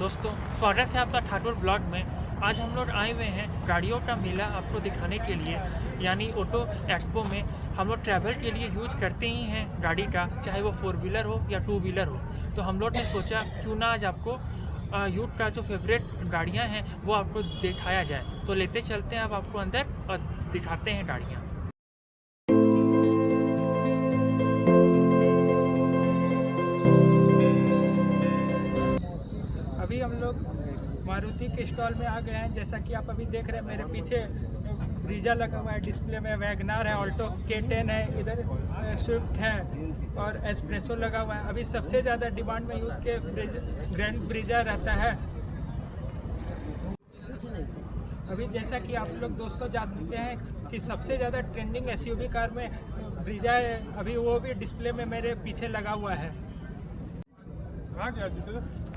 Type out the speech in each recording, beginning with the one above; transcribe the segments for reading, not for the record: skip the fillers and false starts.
दोस्तों, स्वागत है आपका ठाकुर ब्लॉग में। आज हम लोग आए हुए हैं गाड़ियों का मेला आपको दिखाने के लिए, यानी ऑटो एक्सपो में। हम लोग ट्रैवल के लिए यूज करते ही हैं गाड़ी का, चाहे वो 4 व्हीलर हो या 2 व्हीलर हो। तो हम लोग ने सोचा क्यों ना आज आपको यूथ का जो फेवरेट गाड़ियाँ हैं वो आपको दिखाया जाए। तो लेते चलते हैं अब आपको अंदर और दिखाते हैं गाड़ियाँ। अभी हम लोग मारुति के स्टॉल में आ गए हैं। जैसा कि आप अभी देख रहे हैं मेरे पीछे ब्रीजा लगा हुआ है, डिस्प्ले में वैगनार है, ऑल्टो K10 है, इधर स्विफ्ट है और एस्प्रेसो लगा हुआ है। अभी सबसे ज़्यादा डिमांड में यूथ के ग्रैंड ब्रीजा रहता है। अभी जैसा कि आप लोग दोस्तों जानते हैं कि सबसे ज़्यादा ट्रेंडिंग SUV कार में ब्रीजा है, अभी वो भी डिस्प्ले में मेरे पीछे लगा हुआ है।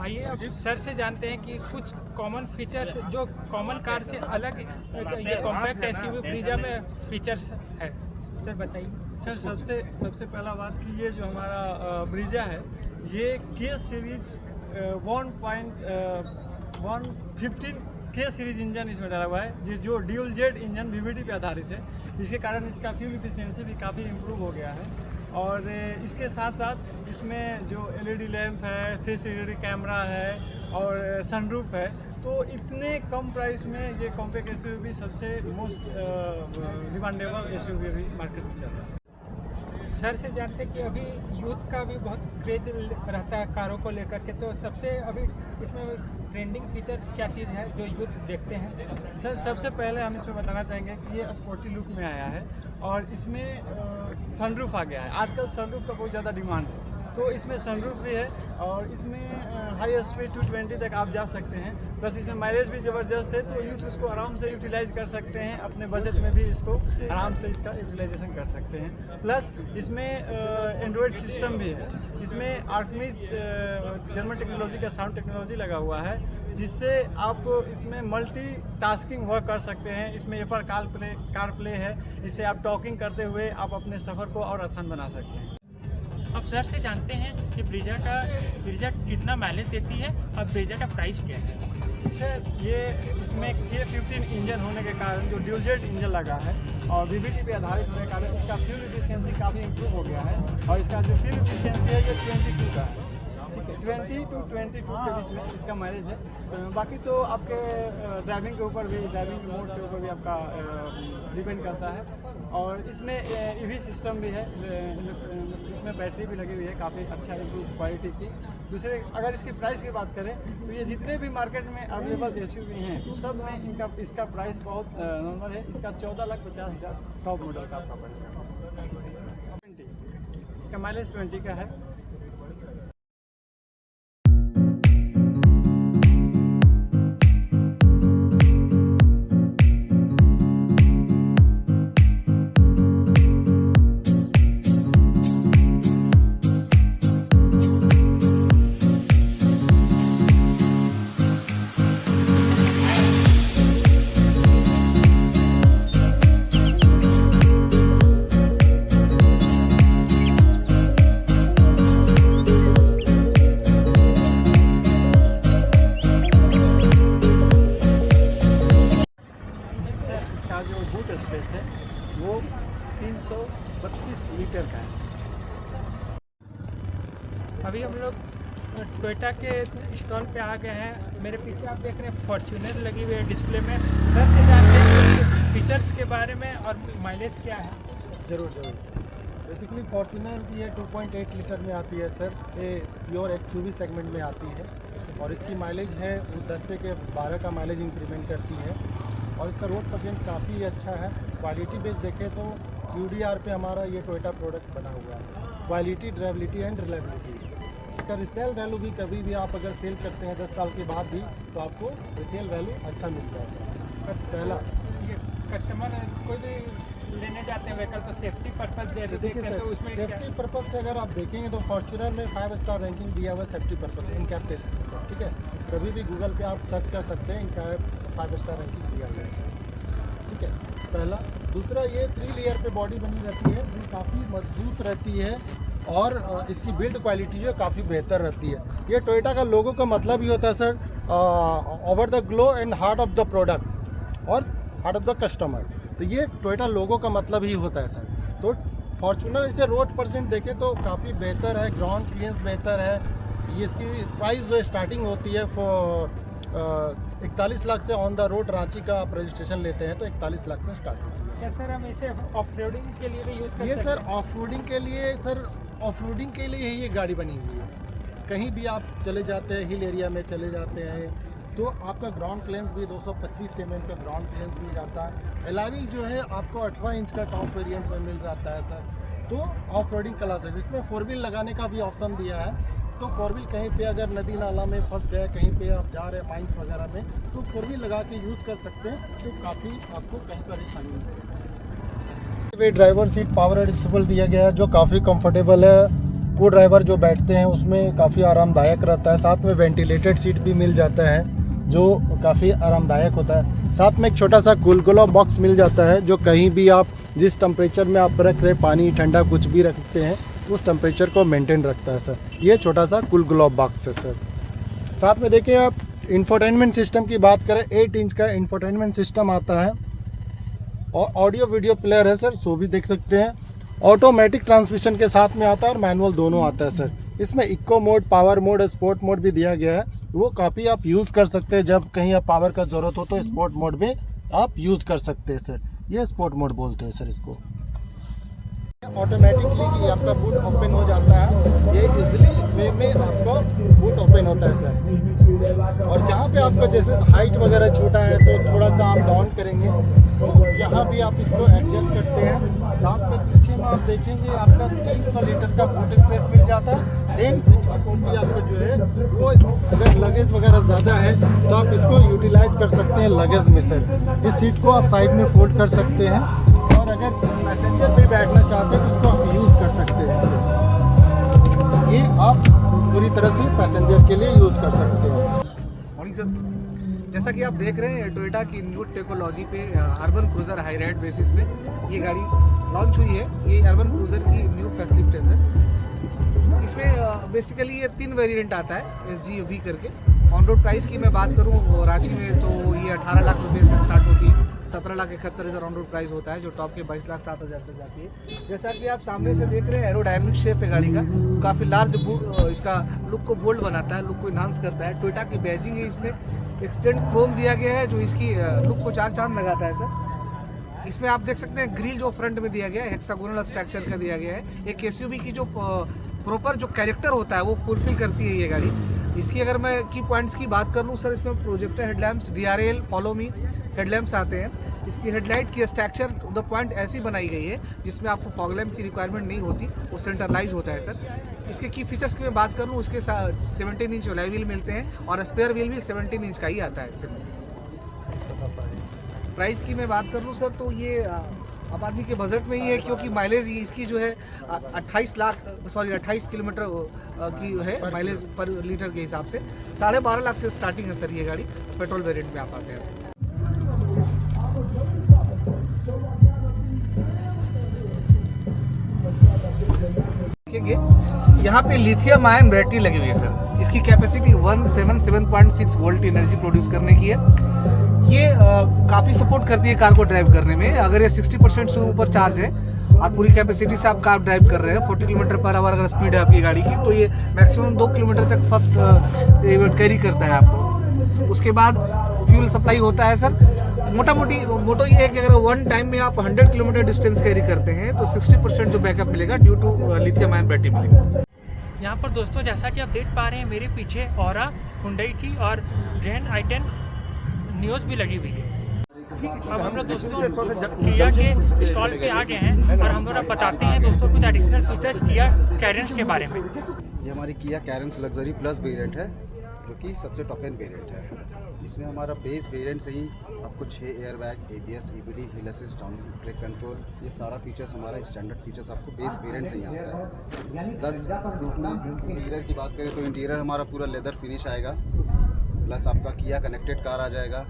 आइए अब सर से जानते हैं कि कुछ कॉमन फीचर्स जो कॉमन कार से अलग ये कॉम्पैक्ट SUV ब्रीजा में फीचर्स है। सर बताइए। सर सबसे पहला बात कि ये जो हमारा ब्रीजा है ये K series 1.115 K series engine इसमें डाला हुआ है, जो ड्यूल जेट इंजन VVT पे आधारित है। इसके कारण इसका फ्यूल इफिशिएंसी भी काफ़ी इम्प्रूव हो गया है। और इसके साथ साथ इसमें जो LED लैंप है, 360 कैमरा है और सनरूफ है। तो इतने कम प्राइस में ये कॉम्पैक्ट SUV सबसे मोस्ट डिमांडेबल SUV अभी मार्केट में चल रहा है। सर से जानते हैं कि अभी यूथ का भी बहुत क्रेज रहता है कारों को लेकर के, तो सबसे अभी इसमें ट्रेंडिंग फीचर्स क्या चीज़ है जो यूथ देखते हैं? सर सबसे पहले हम इसमें बताना चाहेंगे कि ये स्पोर्टी लुक में आया है और इसमें सनरूफ आ गया है। आजकल सनरूफ का बहुत ज़्यादा डिमांड है, तो इसमें सनरूफ भी है और इसमें हाई स्पीड 220 तक आप जा सकते हैं। प्लस इसमें माइलेज भी ज़बरदस्त है, तो यूथ उसको आराम से यूटिलाइज कर सकते हैं। अपने बजट में भी इसको आराम से इसका यूटिलाइजेशन कर सकते हैं। प्लस इसमें एंड्रॉयड सिस्टम भी है। इसमें आर्टमिस जर्मन टेक्नोलॉजी का साउंड टेक्नोलॉजी लगा हुआ है, जिससे आप इसमें मल्टी टास्किंग वर्क कर सकते हैं। इसमें एप्पल कार प्ले है, इससे आप टॉकिंग करते हुए आप अपने सफ़र को और आसान बना सकते हैं। अब सर से जानते हैं कि ब्रीजा कितना माइलेज देती है और ब्रीजा का प्राइस क्या है? सर ये इसमें K15 इंजन होने के कारण जो ड्यूल जेट इंजन लगा है और VVT पे आधारित होने के कारण इसका फ्यूल इफिशिएंसी काफ़ी इम्प्रूव हो गया है। और इसका जो फ्यूल इफिशिएंसी है ये 22 का है, ठीक है, 20 to 22 के बीच में इसका माइलेज है। बाकी तो आपके ड्राइविंग के ऊपर भी, ड्राइविंग मोड के ऊपर भी आपका डिपेंड करता है। और इसमें EV सिस्टम भी है, इसमें बैटरी भी लगी हुई है काफ़ी अच्छा इम्प्रूव क्वालिटी की। दूसरे अगर इसकी प्राइस की बात करें तो ये जितने भी मार्केट में अवेलेबल SUV हैं सब में इसका प्राइस बहुत नॉर्मल है। इसका 14,50,000 टॉप मॉडल का आपका पड़ेगा। 20 इसका माइलेज 20 का है। जो बूट स्पेस है वो 332 लीटर का है। अभी हम लोग टोयोटा के स्टॉल पे आ गए हैं। मेरे पीछे आप देख रहे हैं फॉर्च्यूनर लगी हुई है डिस्प्ले में। सर से जानते हैं फीचर्स के बारे में और माइलेज क्या है? ज़रूर बेसिकली फॉर्च्यूनर ये 2.8 लीटर में आती है सर। ये प्योर XUV सेगमेंट में आती है और इसकी माइलेज है वो 10 से 12 का माइलेज इंक्रीमेंट करती है। और इसका रोड परसेंट काफ़ी अच्छा है। क्वालिटी बेस देखें तो UDR पे हमारा ये टोयोटा प्रोडक्ट बना हुआ है। Quality, drivability and reliability. इसका रिसेल वैल्यू भी कभी भी आप अगर सेल करते हैं 10 साल के बाद भी तो आपको रिसेल वैल्यू अच्छा मिलता है सर। पहला ये कस्टमर कोई भी लेने जाते हैं व्हीकल तो सेफ्टी पर्पस देखिए सर, तो उसमें सेफ्टी पर्पस से अगर आप देखेंगे तो फॉर्च्यूनर में 5 स्टार रैंकिंग दिया हुआ है safety purpose in cap test में सर, ठीक है। कभी भी गूगल पे आप सर्च कर सकते हैं, इनका 5 स्टार रैंकिंग दिया गया है सर, ठीक है, पहला। दूसरा ये 3 लेयर पे बॉडी बनी रहती है जो काफ़ी मजबूत रहती है और इसकी बिल्ड क्वालिटी जो काफ़ी बेहतर रहती है। ये टोयोटा का लोगो का मतलब ही होता है sir over the glow and heart of the product और हार्ट ऑफ द कस्टमर। तो ये टोयोटा लोगो का मतलब ही होता है सर। तो फॉर्च्यूनर इसे रोड परसेंट देखें तो काफ़ी बेहतर है, ग्राउंड क्लियरेंस बेहतर है। ये इसकी प्राइस जो स्टार्टिंग होती है 41 लाख से ऑन द रोड रांची का आप रजिस्ट्रेशन लेते हैं तो 41 लाख से स्टार्ट होती है। सर हम इसे ऑफ रोडिंग के लिए भी यूज़ कर ये सकते सर हैं? ऑफ रोडिंग के लिए ही ये गाड़ी बनी हुई है। कहीं भी आप चले जाते हैं, हिल एरिया में चले जाते हैं तो आपका ग्राउंड क्लियरेंस भी 225 mm का ग्राउंड क्लियरेंस मिल जाता है। एलाविल जो है आपको 18 इंच का टॉप वेरिएंट में मिल जाता है सर। तो ऑफ रोडिंग क्लास है, जिसमें 4 व्हील लगाने का भी ऑप्शन दिया है। तो 4 व्हील कहीं पे अगर नदी नाला में फंस गए, कहीं पे आप जा रहे हैं माइंस वगैरह में, तो 4 व्हील लगा के यूज़ कर सकते हैं। तो काफ़ी आपको कहीं परेशानी नहीं होगी। ड्राइवर सीट पावर एडजस्टेबल दिया गया है जो काफ़ी कंफर्टेबल है। को ड्राइवर जो बैठते हैं उसमें काफ़ी आरामदायक रहता है। साथ में वेंटिलेटेड सीट भी मिल जाता है जो काफ़ी आरामदायक होता है। साथ में एक छोटा सा कूल ग्लोब बॉक्स मिल जाता है जो कहीं भी आप जिस टेम्परेचर में आप रख रहे, पानी ठंडा कुछ भी रखते हैं, उस टेम्परेचर को मेंटेन रखता है सर। ये छोटा सा कूल ग्लोब बॉक्स है सर। साथ में देखिए आप इंफोटेनमेंट सिस्टम की बात करें, 8 इंच का इंफोटेनमेंट सिस्टम आता है और ऑडियो वीडियो प्लेयर है सर, सो भी देख सकते हैं। ऑटोमेटिक ट्रांसमिशन के साथ में आता है और मैनुअल दोनों आता है सर। इसमें eco mode, power mode, sport mode भी दिया गया है। वो काफ़ी आप यूज़ कर सकते हैं। जब कहीं आप पावर का ज़रूरत हो तो स्पोर्ट मोड में आप यूज़ कर सकते हैं सर। ये स्पोर्ट मोड बोलते हैं सर इसको। ऑटोमेटिकली आपका बूट ओपन हो जाता है। ये इजीली वे में आपको बूट ओपन होता है सर। और जहाँ पे आपको जैसे हाइट वगैरह छोटा है तो थोड़ा सा आप डाउन करेंगे तो यहाँ भी आप इसको एडजस्ट करते हैं। साथ में पीछे में आप देखेंगे आपका 300 लीटर का बूट स्पेस मिल जाता है। सेम 60/40 आपको जो है वो अगर लगेज वगैरह ज़्यादा है तो आप इसको यूटिलाइज कर सकते हैं लगेज में सर। इस सीट को आप साइड में फोल्ड कर सकते हैं और अगर पैसेंजर भी बैठना चाहते हैं तो उसको आप यूज़ कर सकते हैं। ये आप पूरी तरह से पैसेंजर के लिए यूज़ कर सकते हैं। मॉर्निंग सर, जैसा कि आप देख रहे हैं टोयोटा की न्यू टेक्नोलॉजी पे urban cruiser high ride basis पे ये गाड़ी लॉन्च हुई है। ये अर्बन क्रूजर की न्यू फेसलिफ्ट है सर। इसमें बेसिकली ये 3 वेरिएंट आता है SGV करके। ऑन रोड प्राइस की मैं बात करूँ रांची में तो ये 18 लाख रुपये से स्टार्ट होती है। 17,71,000 ऑन रोड प्राइस होता है जो टॉप के 22,07,000 तक जाती है। जैसा कि आप सामने से देख रहे हैं एरोडायनामिक शेप है गाड़ी का, काफ़ी लार्ज इसका लुक को बोल्ड बनाता है, लुक को इन्हांस करता है। टोयोटा की बैजिंग है, इसमें एक्सटेंड क्रोम दिया गया है जो इसकी लुक को 4 चांद लगाता है सर। इसमें आप देख सकते हैं ग्रिल जो फ्रंट में दिया गया है हेक्सागोनल स्ट्रक्चर का दिया गया है। एक SUV की जो प्रॉपर जो कैरेक्टर होता है वो फुलफिल करती है ये गाड़ी। इसकी अगर मैं की पॉइंट्स की बात कर लूँ सर, इसमें projector headlamps, DRL, follow me headlamps आते हैं। इसकी हेडलाइट की स्ट्रक्चर टू द पॉइंट ऐसी बनाई गई है जिसमें आपको फॉग लैम्प की रिक्वायरमेंट नहीं होती, वो सेंट्रलाइज होता है सर। इसके की फीचर्स की मैं बात कर लूँ, इसके 17 इंच अलॉय व्हील मिलते हैं और स्पेयर व्हील भी 17 इंच का ही आता है इसमें। प्राइस की मैं बात कर लूँ सर तो ये अब आदमी के बजट में ही है क्योंकि माइलेज इसकी जो है 28 किलोमीटर की है माइलेज पर लीटर के हिसाब से। 12.5 लाख से स्टार्टिंग है सर ये गाड़ी पेट्रोल वेरिएंट में आप आते हैं। देखेंगे यहाँ पे लिथियम आयन बैटरी लगी हुई है सर। इसकी कैपेसिटी 177.6 वोल्ट एनर्जी प्रोड्यूस करने की है। ये काफ़ी सपोर्ट करती है कार को ड्राइव करने में। अगर ये 60% से ऊपर चार्ज है और पूरी कैपेसिटी से आप कार ड्राइव कर रहे हैं, 40 किलोमीटर पर आवर अगर स्पीड है आपकी गाड़ी की, तो ये मैक्सिमम 2 किलोमीटर तक फर्स्ट कैरी करता है आपको। उसके बाद फ्यूल सप्लाई होता है सर। मोटो ये है कि अगर वन टाइम में आप 100 किलोमीटर डिस्टेंस कैरी करते हैं तो 60% जो बैकअप मिलेगा due to lithium ion battery मिलेगा सर। यहाँ पर दोस्तों जैसा कि आप देख पा रहे हैं मेरे पीछे ऑरा, हुंडई की और ग्रैंड i10 न्यूज़ भी लगी हुई है। अब हम लोग दोस्तों किया के स्टॉल पे आ गए हैं और हम लोग बताते हैं दोस्तों कुछ एडिशनल फीचर्स किया कैरेंस के बारे में। ये हमारी किया कैरेंस लग्जरी प्लस वेरिएंट है जो कि सबसे टॉप एंड वेरिएंट है। इसमें हमारा बेस वेरिएंट से ही आपको 6 एयरबैग, ABS, EBD, हिल असिस्ट, डाउन ब्रेक कंट्रोल, ये सारा फीचर्स हमारा स्टैंडर्ड फीचर्स आपको बेस वेरिएंट से ही आता है। प्लस इसमें इंटीरियर की बात करें तो इंटीरियर हमारा पूरा लेदर फिनिश आएगा। प्लस आपका किया कनेक्टेड कार आ जाएगा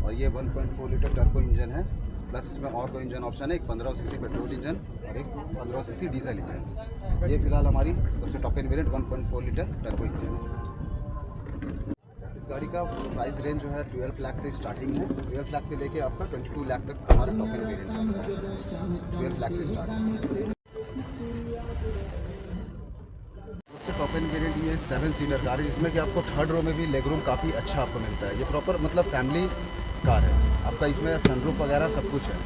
और ये 1.4 लीटर टर्बो इंजन है। प्लस इसमें और 2 इंजन ऑप्शन है, एक 15 सीसी पेट्रोल इंजन और एक 15 सीसी डीजल इंजन। ये फिलहाल हमारी सबसे top end variant 1.4 litre turbo engine है। इस गाड़ी का प्राइस रेंज जो है 12 लाख से स्टार्टिंग है। 12 लाख से लेके आपका 22 लाख तक हमारा टॉप एंड वेरिएंट आता है। 12 लाख से स्टार्ट है। सबसे टॉप एंड वेरिएंट ये 7 सीटर कार है, जिसमें कि आपको थर्ड रो में भी लेग रूम काफ़ी अच्छा आपको मिलता है। ये प्रॉपर मतलब फैमिली कार है आपका, इसमें सनरूफ वगैरह सब कुछ है।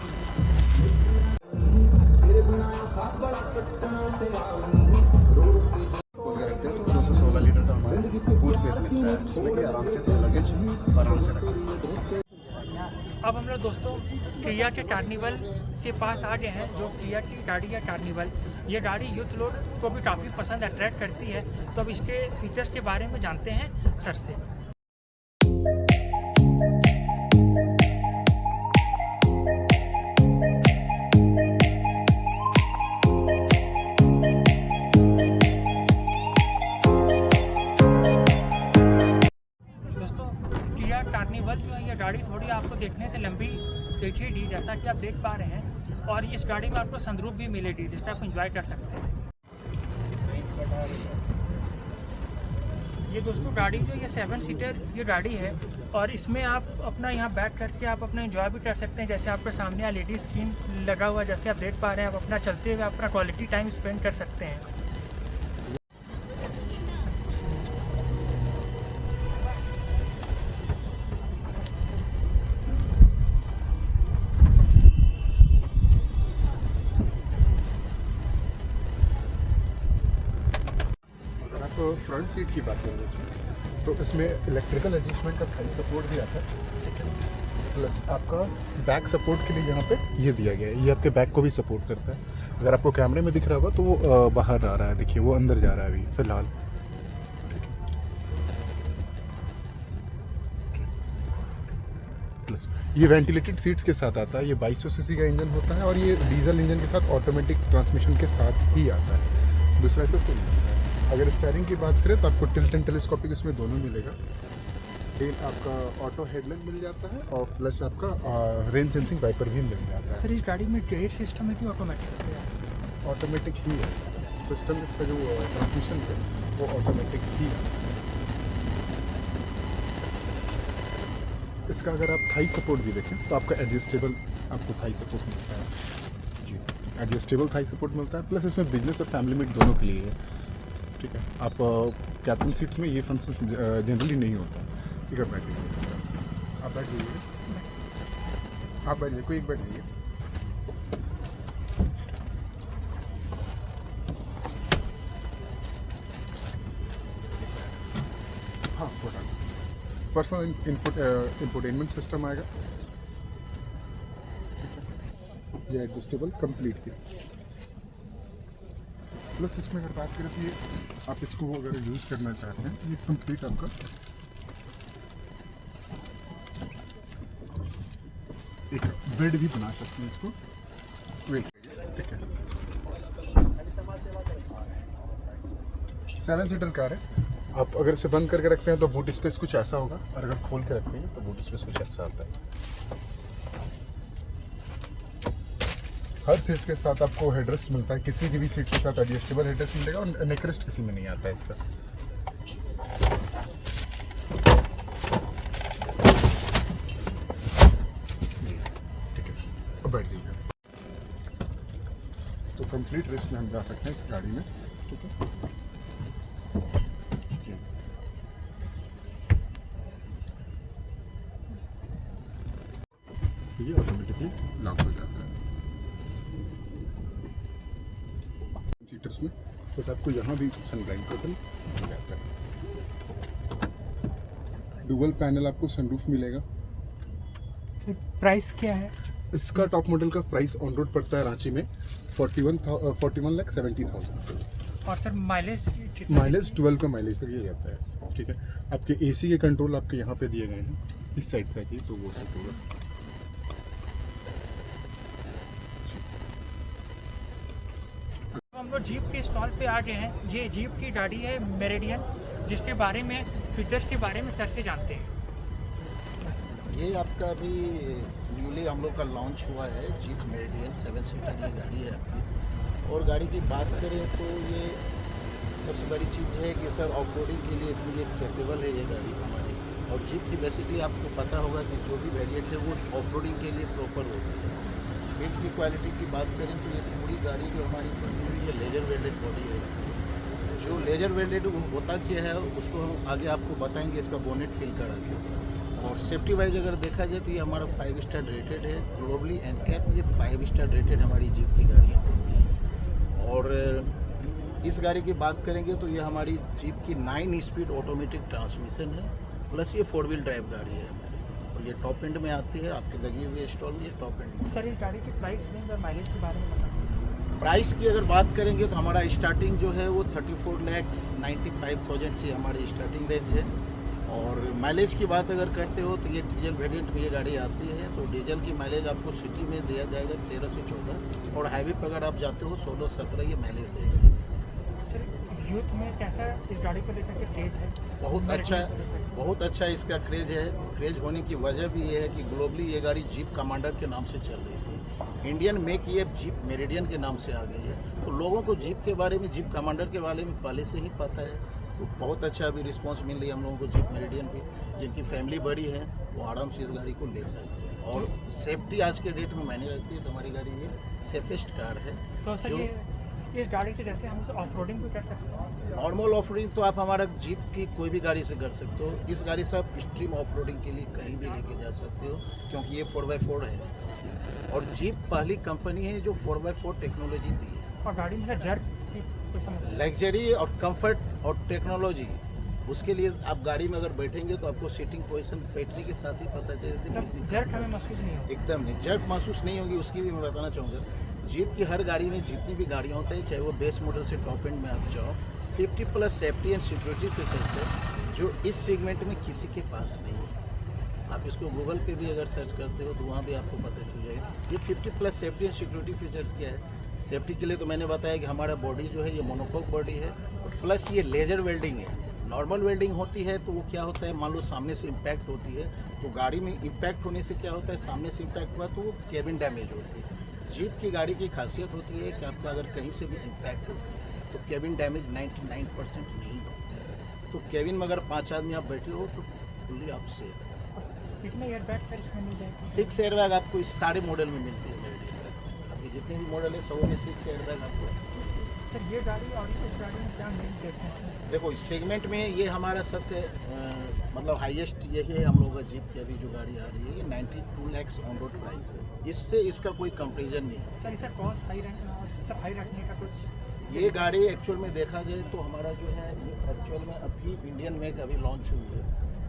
खोल के रखते हैं तो 216 लीटर का हमारा बूट स्पेस मिलता है, जिसमें कि आराम से 2 लगेज आराम से रख सकते हैं। अब हम लोग दोस्तों किया के कार्निवल के पास आ गए हैं। जो किया की गाड़ी है कार्निवल, ये गाड़ी यूथ लोग को भी काफ़ी पसंद अट्रैक्ट करती है। तो अब इसके फीचर्स के बारे में जानते हैं सर से। दोस्तों किया कार्निवल जो है, ये गाड़ी थोड़ी आपको देखने से लंबी दिखेगी जैसा कि आप देख पा रहे हैं, और इस गाड़ी में आपको सनरूफ भी मिलेगी जिसका आप एंजॉय कर सकते हैं। ये दोस्तों गाड़ी जो ये 7 सीटर ये गाड़ी है, और इसमें आप अपना यहाँ बैठ करके आप अपना एंजॉय भी कर सकते हैं। जैसे आपके सामने LED स्क्रीन लगा हुआ है, जैसे आप देख पा रहे हैं, आप अपना चलते हुए अपना क्वालिटी टाइम स्पेंड कर सकते हैं। फ्रंट सीट की बात करें इसमें, तो इसमें इलेक्ट्रिकल एडजस्टमेंट का थाई सपोर्ट भी आता है, प्लस आपका बैक सपोर्ट के लिए यहाँ पे ये दिया गया है। ये आपके बैक को भी सपोर्ट करता है। अगर आपको कैमरे में दिख रहा होगा तो वो बाहर आ रहा है, देखिए वो अंदर जा रहा है अभी फिलहाल। ठीक है, प्लस ये वेंटिलेटेड सीट्स के साथ आता है। ये 2200 सीसी का इंजन होता है, और ये डीजल इंजन के साथ ऑटोमेटिक ट्रांसमिशन के साथ ही आता है। दूसरा इसे कोई नहीं आता है। अगर स्टीयरिंग की बात करें तो आपको टिल्ट एंड टेलीस्कोपिक इसमें दोनों मिलेगा। लेकिन आपका ऑटो हेडलैम्प मिल जाता है, और प्लस आपका रेन सेंसिंग वाइपर भी मिल जाता है। सर इस गाड़ी में गेयर सिस्टम है कि ऑटोमेटिक है? ऑटोमेटिक ही है सिस्टम। इसका जो ट्रांसमिशन है वो ऑटोमेटिक ही है। इसका अगर आप थाई सपोर्ट भी देखें तो आपका एडजस्टेबल आपको थाई सपोर्ट मिलता है जी। एडजस्टेबल थाई सपोर्ट मिलता है, प्लस इसमें बिजनेस और फैमिली में दोनों के लिए है। ठीक है, आप कैबिन सीट्स में ये फंक्शन जनरली नहीं होता। ठीक है, बैठिए, आप बैठ जाइए, आप बैठ जाइए, कोई एक बैठ जाइए। हाँ, पर्सनल इंफोटेनमेंट सिस्टम आएगा। ठीक है, ये एडजस्टेबल कंप्लीट की। प्लस इसमें अगर बात करें तो ये आप इसको अगर यूज़ करना चाहते हैं तो ये कंप्लीट आपका एक बेड भी बना सकते हैं इसको। वेट, ठीक है, 7 सीटर कार है। आप अगर इसे बंद करके रखते हैं तो बूट स्पेस कुछ ऐसा होगा, और अगर खोल के रखते हैं तो बूट स्पेस कुछ ऐसा आता है। हर सीट के साथ आपको हेडरेस्ट मिलता है। किसी की भी सीट के साथ एडजस्टेबल हेडरेस्ट मिलेगा, और नेकरेस्ट किसी में नहीं आता है इसका। ठीक है, अब बैठ जाइए। तो कंप्लीट रेस्ट में हम जा सकते हैं इस गाड़ी में। ठीक है, ये ऑटोमेटिकली लॉक हो जाता है सीटर्स में। तो आपको यहाँ भी सनराइज टोटल मिल जाता है। डुअल पैनल आपको सनरूफ मिलेगा। सर प्राइस क्या है इसका? टॉप मॉडल का प्राइस ऑन रोड पड़ता है रांची में 41,70,000। और सर माइलेज? माइलेज 12 का माइलेज तक ये जाता है। ठीक है, आपके AC के कंट्रोल आपके यहाँ पे दिए गए हैं, इस साइड से आइए तो वो सेट होगा। हम लोग जीप के स्टॉल पे आ गए हैं। ये जीप की गाड़ी है मेरिडियन, जिसके बारे में फीचर्स के बारे में सर से जानते हैं। ये आपका अभी न्यूली हम लोग का लॉन्च हुआ है जीप मेरिडियन 7 सीटर की गाड़ी है आपकी। और गाड़ी की बात करें तो ये सबसे बड़ी चीज़ है कि सर ऑफ रोडिंग के लिए इतनी कैपेबल है ये गाड़ी हमारी। और जीप की बेसिकली आपको पता होगा कि जो भी वेरिएंट है वो ऑफ रोडिंग के लिए प्रॉपर होती है। बिल्ड की क्वालिटी की बात करें तो ये पूरी गाड़ी जो हमारी बनी हुई है लेजर वेल्डेड बॉडी है इसकी। जो लेजर वेल्डेड होता क्या है उसको हम आगे आपको बताएंगे इसका बोनेट फिल करा के। और सेफ्टी वाइज अगर देखा जाए तो ये हमारा 5 स्टार रेटेड है ग्लोबली एनकैप, ये 5 स्टार रेटेड हमारी जीप की गाड़ियाँ होती हैं। और इस गाड़ी की बात करेंगे तो ये हमारी जीप की 9 स्पीड ऑटोमेटिक ट्रांसमिशन है, प्लस ये 4 व्हील ड्राइव गाड़ी है हमारी। और ये टॉप एंड में आती है, आपके लगी हुई स्टॉल में ये टॉप एंड में। सर इस गाड़ी की प्राइस रेंज और माइलेज के बारे में बताएं। प्राइस की अगर बात करेंगे तो हमारा स्टार्टिंग जो है वो 34,95,000 से हमारी स्टार्टिंग रेंज है। और माइलेज की बात अगर करते हो तो ये डीजल वेरिएंट में ये गाड़ी आती है, तो डीजल की माइलेज आपको सिटी में दिया जाएगा 13 से 14, और हाईवे पर अगर आप जाते हो 16-17 ये माइलेज देगी। सर यूथ में कैसा इस गाड़ी को लेकर के क्रेज है? बहुत अच्छा इसका क्रेज है। क्रेज होने की वजह भी ये है कि ग्लोबली ये गाड़ी जीप कमांडर के नाम से चल रही थी, इंडियन मेक ये जीप मेरिडियन के नाम से आ गई है। तो लोगों को जीप के बारे में, जीप कमांडर के बारे में पहले से ही पता है, तो बहुत अच्छा अभी रिस्पांस मिल रही है हम लोगों को जीप मेरिडियन भी। जिनकी फैमिली बड़ी है वो आराम से इस गाड़ी को ले सकते हैं। और सेफ्टी आज के डेट में मायने रखती है, तो हमारी गाड़ी ये सेफेस्ट कार है। तो सर ये इस गाड़ी से जैसे हम ऑफ रोडिंग भी कर सकते हैं? नॉर्मल ऑफ रोडिंग तो आप हमारा जीप की कोई भी गाड़ी से कर सकते हो। इस गाड़ी से आप एक्सट्रीम ऑफ रोडिंग के लिए कहीं भी लेके जा सकते हो, क्योंकि ये 4x4 है और जीप पहली कंपनी है जो 4x4 टेक्नोलॉजी दी है। और गाड़ी में सर जर्क की कोई समस्या? लग्जरी और कंफर्ट और टेक्नोलॉजी, उसके लिए आप गाड़ी में अगर बैठेंगे तो आपको सीटिंग पोजीशन बैठने के साथ ही पता चलेगी। जर्क हमें महसूस नहीं होगी? एकदम नहीं, जर्क महसूस नहीं होगी। उसकी भी मैं बताना चाहूँगा, जीप की हर गाड़ी में जितनी भी गाड़ियाँ होती हैं, चाहे वो बेस मॉडल से टॉप एंड में आप जाओ, 50+ सेफ्टी एंड सिक्योरिटी फीचर्स है जो इस सेगमेंट में किसी के पास नहीं है। आप इसको गूगल पे भी अगर सर्च करते हो तो वहाँ भी आपको पता चल जाएगा। ये 50+ सेफ्टी एंड सिक्योरिटी फीचर्स क्या है। सेफ्टी के लिए तो मैंने बताया कि हमारा बॉडी जो है ये मोनोकोक बॉडी है, और प्लस ये लेजर वेल्डिंग है। नॉर्मल वेल्डिंग होती है तो वो क्या होता है, मान लो सामने से इम्पैक्ट होती है, तो गाड़ी में इम्पैक्ट होने से क्या होता है, सामने से इम्पैक्ट हुआ तो वो केबिन डैमेज होती है। जीप की गाड़ी की खासियत होती है कि आपका अगर कहीं से भी इम्पैक्ट होता है तो केबिन डैमेज 99% नहीं होता है। तो केबिन में अगर 5 आदमी आप बैठे हो तो फुल्ली आप सेफ। कितने एयरबैग सर इसमें मिल जाएगा? 6 एयरबैग आपको इस सारे मॉडल में मिलती है। आपके जितने भी मॉडल है सब में 6 एयरबैग आपको। सर ये गाड़ी और इस गाड़ी में क्या मेन डिफरेंस है? देखो इस सेगमेंट में ये हमारा सबसे मतलब हाईएस्ट यही है हम लोगों का जीप की अभी जो गाड़ी आ रही है, ये 92 लाख ऑन रोड प्राइस है। इससे इसका कोई कंपेरिजन नहीं है। सर इसका कॉस्ट हाई रखने का कुछ? ये गाड़ी एक्चुअल में देखा जाए तो हमारा जो है ये एक्चुअल में अभी इंडियन मेक अभी लॉन्च हुई है।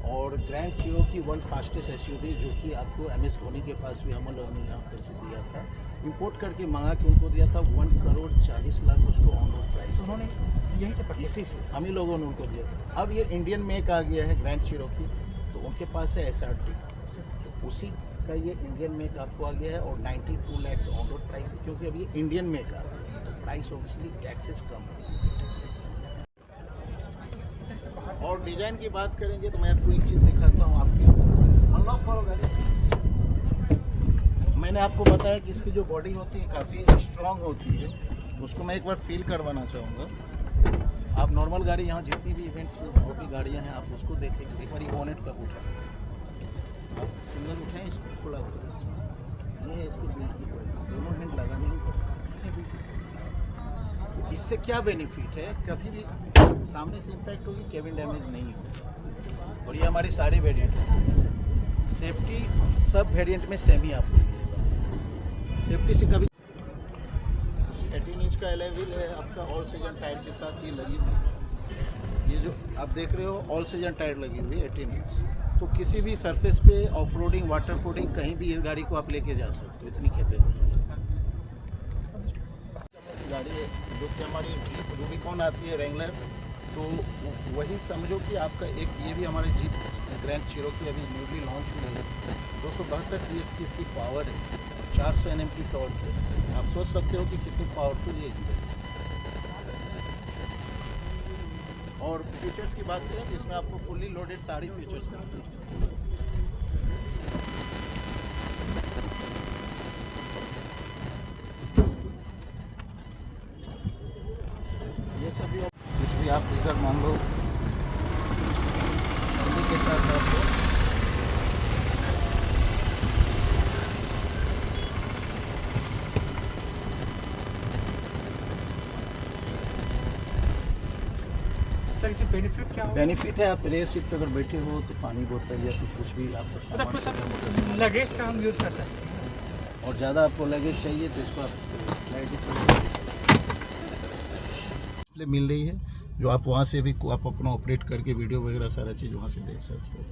और grand Cherokee world fastest SUV जो कि आपको MS धोनी के पास भी हम लोगों ने यहाँ पर से दिया था, इंपोर्ट करके मंगा के उनको दिया था 1,40,00,000 उसको ऑन रोड प्राइस। उन्होंने यही से इसी से हम ही लोगों ने उनको दिया था। अब ये इंडियन मेक आ गया है ग्रैंड चिरोकी, तो उनके पास है SRT, तो उसी का ये इंडियन मेक आपको आ गया है और 92 लाख ऑन रोड प्राइस है, क्योंकि अब ये इंडियन मेक आ रहा है तो प्राइस ऑब्वियसली टैक्सेस कम है। और डिज़ाइन की बात करेंगे तो मैं आपको एक चीज़ दिखाता हूँ। आपकी अनलॉक करो गाड़ी। मैंने आपको बताया कि इसकी जो बॉडी होती है काफ़ी स्ट्रॉन्ग होती है, उसको मैं एक बार फील करवाना चाहूँगा। आप नॉर्मल गाड़ी यहाँ जितनी भी इवेंट्स में बहुत भी गाड़ियाँ हैं आप उसको देखेंगे। एक बार ये बोनेट का उठा, आप सिंगल उठाएँ इसको खुला होता है, ये इसकी बिल्ड की क्वालिटी, दोनों हैंड लगाने ही पड़ता है। तो इससे क्या बेनिफिट है, कभी भी सामने से इम्पैक्ट होगी, केबिन डैमेज नहीं होगी। और ये हमारे सारे वेरिएंट हैं। सेफ्टी सब वेरिएंट में सेम ही आपको मिलेगा। सेफ्टी से कभी 18 इंच का अलॉय व्हील है आपका, ऑल सीजन टायर के साथ ये लगी हुई है। ये जो आप देख रहे हो ऑल सीजन टायर लगी हुई है 18 इंच, तो किसी भी सरफेस पे ऑफ रोडिंग, वाटर फूडिंग कहीं भी इस गाड़ी को आप लेके जा सकते हो, इतनी कैपेबल गाड़ी है। जो कि हमारी जीप रूबिकॉन आती है रेंगलर, तो वही समझो कि आपका एक ये भी हमारी जीप ग्रैंड चिरोकी अभी न्यूली लॉन्च हुई है। 272 PS की इसकी पावर है और 400 Nm की टॉर्क है। आप सोच सकते हो कि कितनी पावरफुल ये है। और फीचर्स की बात करें जिसमें आपको फुल्ली लोडेड सारी फीचर्स मिलते हैं। ये सभी कुछ भी आप इधर मान लो के साथ आपको सर इससे बेनिफिट क्या होगा? बेनिफिट है, आप रेयर सीट पे अगर बैठे हो तो पानी बोतल या फिर कुछ भी आपको मतलब सामान कुछ छोटा-मोटा लगेज का हम यूज़ कर सकते हैं। और ज़्यादा आपको लगेज चाहिए तो इसको आप स्लाइड डिस्प्ले मिल रही है, जो आप वहाँ से भी आप अपना ऑपरेट करके वीडियो वगैरह सारा चीज़ वहाँ से देख सकते हो।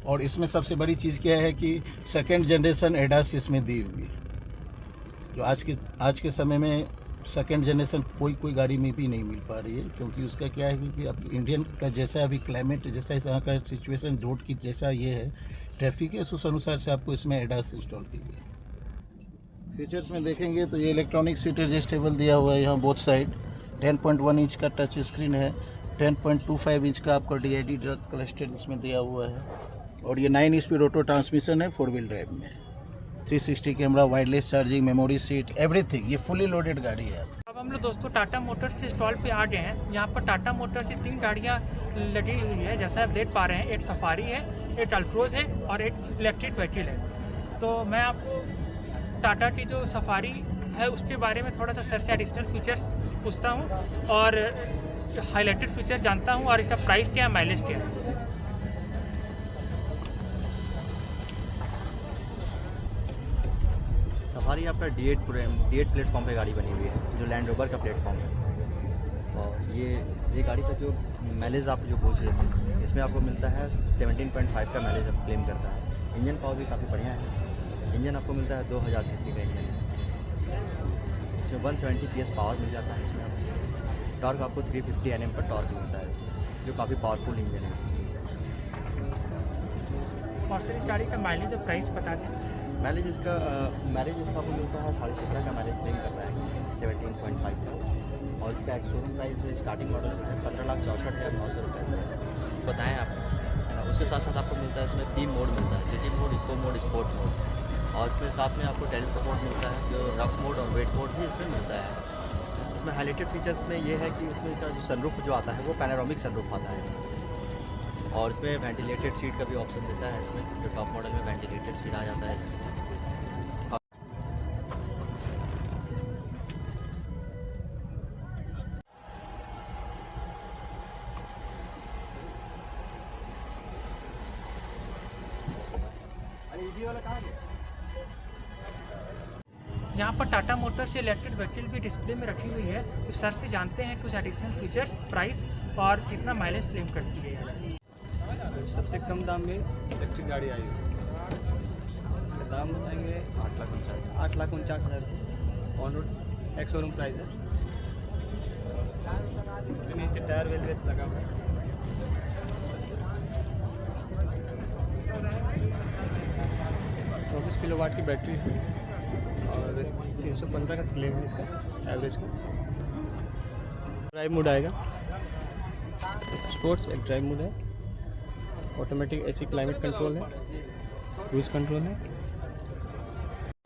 और इसमें सबसे बड़ी चीज़ क्या है कि सेकंड जनरेशन एडास इसमें दी हुई है, जो आज के समय में सेकंड जनरेशन कोई गाड़ी में भी नहीं मिल पा रही है, क्योंकि उसका क्या है कि अब इंडियन का जैसा अभी क्लाइमेट, जैसा यहाँ का सिचुएशन, रोड की जैसा ये है, ट्रैफिक है, उस अनुसार से आपको इसमें एडास इंस्टॉल की गई है। फीचर्स में देखेंगे तो ये इलेक्ट्रॉनिक सीट एडजस्टेबल दिया हुआ है यहाँ बोथ साइड, 10.1 इंच का टच स्क्रीन है, 10.25 इंच का आपका DID ड्रग क्लस्टर इसमें दिया हुआ है, और ये 9 स्पीड ऑटो ट्रांसमिशन है 4 व्हील ड्राइव में, 360 camera, wireless charging, memory seat, everything, ये फुली लोडेड गाड़ी है। अब हम लोग दोस्तों टाटा मोटर्स के स्टॉल पे आ गए हैं। यहाँ पर टाटा मोटर्स की 3 गाड़ियाँ लगी हुई है, जैसा आप देख पा रहे हैं। एक सफारी है, एक अल्ट्रोज है और एक इलेक्ट्रिक व्हीकल है। तो मैं आपको टाटा की जो सफारी है उसके बारे में थोड़ा सा सर से एडिशनल फीचर्स पूछता हूँ और हाईलाइटेड फीचर्स जानता हूँ, और इसका प्राइस क्या है, माइलेज क्या है। सफारी आपका D8 प्लेटफॉर्म पे गाड़ी बनी हुई है, जो लैंड रोवर का प्लेटफॉर्म है। और ये गाड़ी का जो माइलेज आप जो पूछ रहे थे, इसमें आपको मिलता है 17.5 का माइलेज आप क्लेम करता है। इंजन पावर भी काफ़ी बढ़िया है। इंजन आपको मिलता है 2000 सीसी का इंजन है। इसमें 170 PS पावर मिल जाता है। इसमें आपको टॉर्क आपको 350 Nm पर टॉर्क मिलता है इसमें, जो काफ़ी पावरफुल इंजन है इसमें मिलता है। और सर इस गाड़ी का माइलेज और प्राइस बता दें। माइलेज इसका आपको मिलता है 17.5 का माइलेज क्लेम करता है, 17.5 का। और इसका एक शोरूम प्राइस स्टार्टिंग मॉडल है 15,64,900 रुपये से बताएं आप, है ना। उसके साथ साथ आपको मिलता है इसमें 3 मोड मिलता है, city mode, eco mode, sport mode. और इसमें साथ में आपको टेरेन सपोर्ट मिलता है, जो रफ मोड और वेट मोड भी इसमें मिलता है। इसमें हाईलाइटेड फीचर्स में ये है कि इसमें का जो सनरूफ जो आता है वो पैनोरामिक सनरूफ आता है। और इसमें वेंटिलेटेड सीट का भी ऑप्शन देता है इसमें, जो टॉप मॉडल में वेंटिलेटेड सीट आ जाता है इसमें। यहाँ पर टाटा मोटर्स से इलेक्ट्रिक व्हीकल भी डिस्प्ले में रखी हुई है। तो सर से जानते हैं कुछ एडिशनल फीचर्स, प्राइस और कितना माइलेज क्लेम करती है। सबसे कम दाम में इलेक्ट्रिक गाड़ी आई है, इसका दाम बताएंगे 8,49,000 on road ex showroom price है। इसके टायर वेलवेस लगा हुआ है। 24 किलोवाट की बैटरी है और 315 का क्लेम है इसका एवरेज का। ड्राइव मोड आएगा, स्पोर्ट्स एक ड्राइव मोड है, ऑटोमेटिक AC क्लाइमेट कंट्रोल है, क्रूज कंट्रोल है,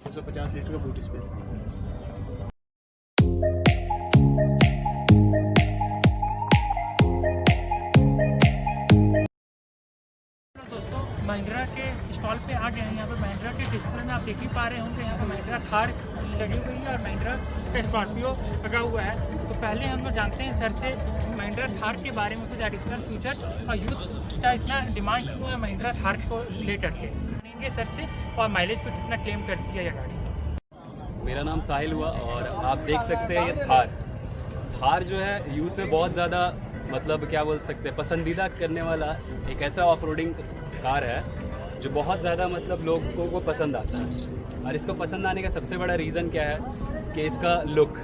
250 लीटर का बूट स्पेस है। दोस्तों महिंद्रा के स्टॉल पे आ गए हैं। यहाँ पे महिंद्रा के डिस्प्ले में आप देख ही पा रहे होंगे, यहाँ पे महिंद्रा थार लगी हुई है और महिंद्रा का स्कॉर्पियो लगा हुआ है। तो पहले हम लोग जानते हैं सर से महिंद्रा थार के बारे में कुछ एडिशनल फीचर्स, और यूथ का इतना डिमांड क्यों है महिंद्रा थार को लेकर के, जानेंगे सर से। और माइलेज पे कितना क्लेम करती है ये गाड़ी। मेरा नाम साहिल हुआ और आप देख सकते हैं ये थार जो है यूथ में बहुत ज़्यादा मतलब क्या बोल सकते हैं पसंदीदा करने वाला एक ऐसा ऑफ रोडिंग कार है जो बहुत ज़्यादा मतलब लोगों को पसंद आता है। और इसको पसंद आने का सबसे बड़ा रीज़न क्या है कि इसका लुक,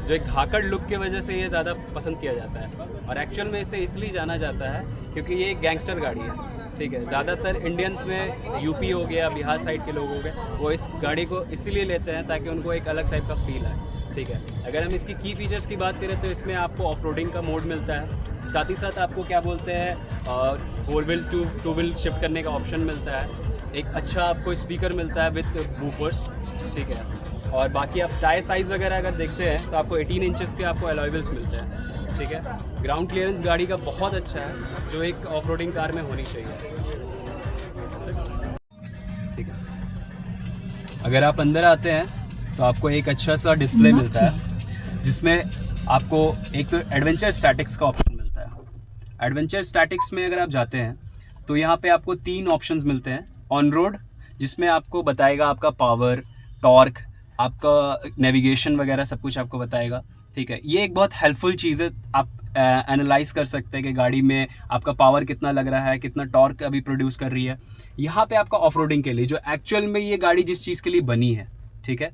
जो एक धाकड़ लुक की वजह से ये ज़्यादा पसंद किया जाता है। और एक्चुअल में इसे इसलिए जाना जाता है क्योंकि ये एक गैंगस्टर गाड़ी है, ठीक है। ज़्यादातर इंडियंस में यूपी हो गया, बिहार साइड के लोग हो गए, वो इस गाड़ी को इसीलिए लेते हैं ताकि उनको एक अलग टाइप का फील आए, ठीक है। अगर हम इसकी की फीचर्स की बात करें तो इसमें आपको ऑफ रोडिंग का मोड मिलता है, साथ ही साथ आपको क्या बोलते हैं 4 व्हील टू व्हील शिफ्ट करने का ऑप्शन मिलता है। एक अच्छा आपको स्पीकर मिलता है विद वूफर्स, ठीक है। और बाकी आप टायर साइज़ वगैरह अगर देखते हैं तो आपको 18 इंचेस के आपको अलॉय व्हील्स मिलते हैं, ठीक है। ग्राउंड क्लियरेंस गाड़ी का बहुत अच्छा है, जो एक ऑफ रोडिंग कार में होनी चाहिए, ठीक है। अगर आप अंदर आते हैं तो आपको एक अच्छा सा डिस्प्ले मिलता है, जिसमें आपको एक तो एडवेंचर स्टैटिक्स का ऑप्शन मिलता है। एडवेंचर स्टैटिक्स में अगर आप जाते हैं तो यहाँ पे आपको 3 ऑप्शंस मिलते हैं। ऑन रोड, जिसमें आपको बताएगा आपका पावर, टॉर्क, आपका नेविगेशन वगैरह सब कुछ आपको बताएगा, ठीक है। ये एक बहुत हेल्पफुल चीज़ है, आप एनालाइज कर सकते हैं कि गाड़ी में आपका पावर कितना लग रहा है, कितना टॉर्क अभी प्रोड्यूस कर रही है। यहाँ पे आपका ऑफ रोडिंग के लिए, जो एक्चुअल में ये गाड़ी जिस चीज़ के लिए बनी है, ठीक है।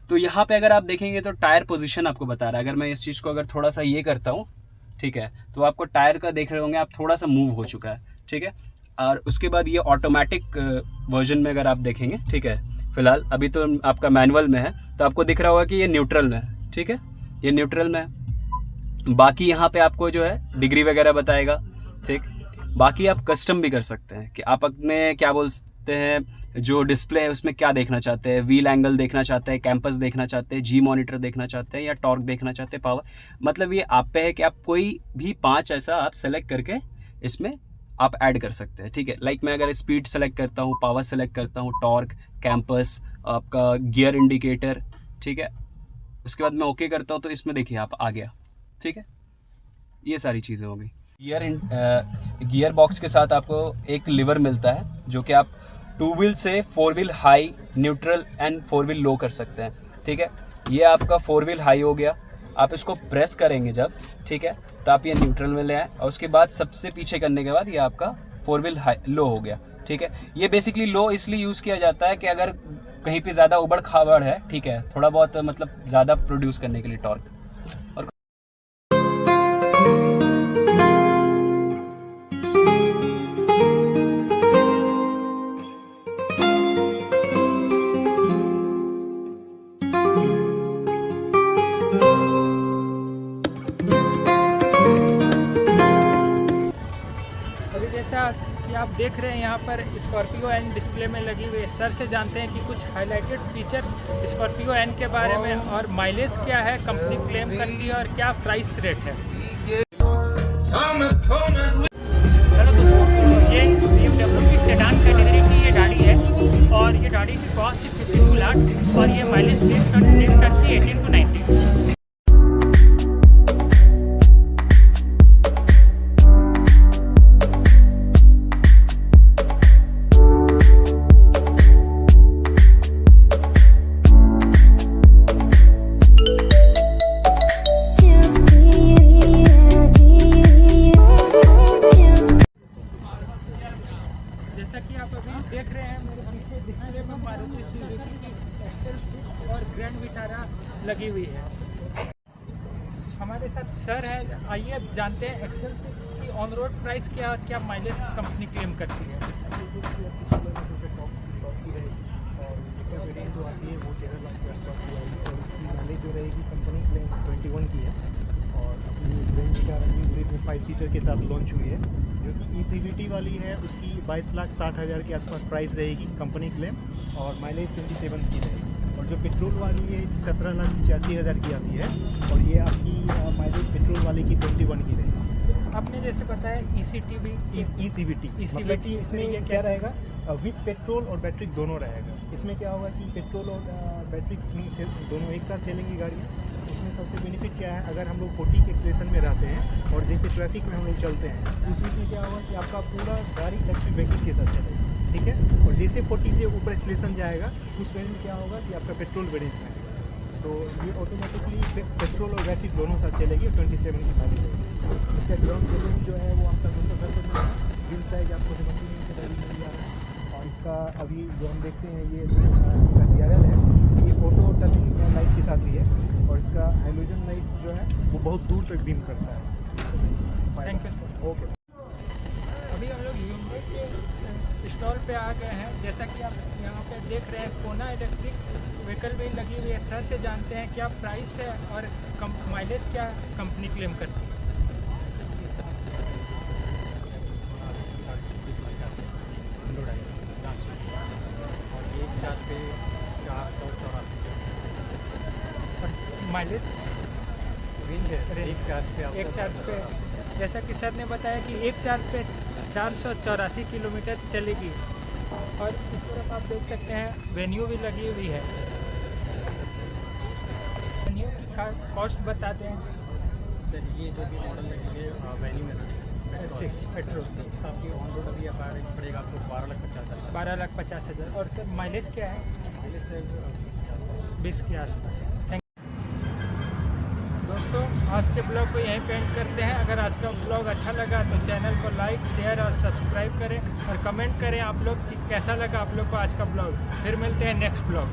तो यहाँ पे अगर आप देखेंगे तो टायर पोजीशन आपको बता रहा है। अगर मैं इस चीज़ को अगर थोड़ा सा ये करता हूँ, ठीक है, तो आपको टायर का देख रहे होंगे आप, थोड़ा सा मूव हो चुका है, ठीक है। और उसके बाद ये ऑटोमेटिक वर्जन में अगर आप देखेंगे, ठीक है, फिलहाल अभी तो आपका मैनुअल में है, तो आपको दिख रहा होगा कि ये न्यूट्रल में है, ठीक है, ये न्यूट्रल में है। बाकी यहाँ पे आपको जो है डिग्री वगैरह बताएगा, ठीक। बाकी आप कस्टम भी कर सकते हैं कि आप अपने क्या बोलते हैं, जो डिस्प्ले है उसमें क्या देखना चाहते हैं, व्हील एंगल देखना चाहते हैं, कैंपस देखना चाहते हैं, जी मॉनिटर देखना चाहते हैं, या टॉर्क देखना चाहते हैं, पावर। मतलब ये आप पे है कि आप कोई भी 5 ऐसा आप सेलेक्ट करके इसमें आप ऐड कर सकते हैं, ठीक है। लाइक मैं अगर स्पीड सेलेक्ट करता हूँ, पावर सेलेक्ट करता हूँ, टॉर्क, कैंपस, आपका गियर इंडिकेटर, ठीक है, उसके बाद मैं ओके करता हूँ तो इसमें देखिए आप आ गया, ठीक है। ये सारी चीज़ें हो गई। गियर बॉक्स के साथ आपको एक लीवर मिलता है, जो कि आप 2 व्हील से 4 wheel high, neutral and 4 wheel low कर सकते हैं, ठीक है। ये आपका 4 व्हील हाई हो गया, आप इसको प्रेस करेंगे जब, ठीक है, तो आप ये न्यूट्रल में ले आए, और उसके बाद सबसे पीछे करने के बाद ये आपका 4 व्हील हाई लो हो गया, ठीक है। ये बेसिकली लो इसलिए यूज़ किया जाता है कि अगर कहीं पे ज़्यादा उबड़ खाबड़ है, ठीक है, थोड़ा बहुत मतलब ज़्यादा प्रोड्यूस करने के लिए टॉर्क। और जैसा कि आप देख रहे हैं यहाँ पर स्कॉर्पियो एन डिस्प्ले में लगी हुई है। सर से जानते हैं कि कुछ हाइलाइटेड फीचर्स स्कॉर्पियो एन के बारे में, और माइलेज क्या है, कंपनी क्लेम करती है, और क्या प्राइस रेट है। हेलो दोस्तों, ये BMW सेडान कैटेगरी की ये गाड़ी है, और ये गाड़ी की कॉस्ट 52 लाख, और ये माइलेज क्लेम करती है 18 to 19। जैसा कि आप अभी देख रहे हैं मेरे पीछे डिस्प्ले में मारुति सुजुकी की एक्सेल 6 और ग्रैंड विटारा लगी हुई है। हमारे साथ सर है, आइए अब जानते हैं एक्सेल 6 की ऑन रोड प्राइस क्या, और क्या माइलेज कंपनी क्लेम करती है। जो आती है वो 13 लाख के आसपास की आएगी, और इसकी माइलेज जो रहेगी कंपनी क्लेम 21 की है, और अपनी ग्रैंड विटारा में 5 सीटर के साथ लॉन्च हुई है, जो कि ECVT वाली है। उसकी 22,60,000 के आसपास प्राइस रहेगी कंपनी क्लेम, और माइलेज 27 की रहेगी। और जो पेट्रोल वाली है इसकी 17,85,000 की आती है, और ये आपकी माइलेज पेट्रोल वाली की 21 की रहेगी। आपने जैसे बताया ECVT मतलब कि इसमें क्या रहेगा, विथ पेट्रोल और बैटरी दोनों रहेगा। इसमें क्या होगा कि पेट्रोल और बैटरी दोनों एक साथ चलेंगी गाड़ियाँ। उसमें सबसे बेनिफिट क्या है, अगर हम लोग 40 के एक्सेलेरेशन में रहते हैं और जैसे ट्रैफिक में हम लोग चलते हैं, उस वीक में क्या होगा कि आपका पूरा गाड़ी इलेक्ट्रिक व्हीकल के साथ चलेगा, ठीक है। और जैसे 40 से ऊपर एक्सेलेरेशन जाएगा, उस वेरिएंट में क्या होगा कि आपका पेट्रोल वेरिएंट में, तो ये ऑटोमेटिकली पेट्रोल और बैटरी दोनों साथ चलेगी, और 27 की माइलेज रहेगी। इसका ग्राउंड क्लियरेंस जो है वो आपका 210 में है। व्हील साइज आपको 70 इंच का मिल जा रहा है, और इसका अभी जो हम देखते हैं ये इसका DRL है, ये ऑटो टर्निंग लाइट के साथ ही है, और इसका हाइलोजन लाइट जो है वो बहुत दूर तक बीम करता है। Thank you sir. ओके। अभी हम लोग ह्यूंडई के स्टॉल पे आ गए हैं। जैसा कि आप यहाँ पे देख रहे हैं, कोना इलेक्ट्रिक व्हीकल भी लगी हुई है। सर से जानते हैं क्या प्राइस है, और माइलेज क्या कंपनी क्लेम करती है। 24 लाख आते हैं, और एक चार्ज पे 484 माइलेज रेंज है एक चार्ज पे आपका एक चार्ज पे, जैसा कि सर ने बताया कि एक चार्ज पे 484 किलोमीटर चलेगी। और इस तरफ आप देख सकते हैं वेन्यू भी लगी हुई है। वेन्यू की कॉस्ट बताते हैं सर। ये जो भी मॉडल लगेंगे वैल्यू में 6 पेट्रोल इसका आपकी ऑन रोड अभी पड़ेगा आपको 12,50,000। 12,50,000। और सर माइलेज क्या है? माइलेज सर 20 के आसपास। 20 के आसपास। थैंक दोस्तों, आज के ब्लॉग को यहीं पे एंड करते हैं। अगर आज का ब्लॉग अच्छा लगा तो चैनल को लाइक, शेयर और सब्सक्राइब करें और कमेंट करें आप लोग कि कैसा लगा आप लोग को आज का ब्लॉग। फिर मिलते हैं नेक्स्ट ब्लॉग।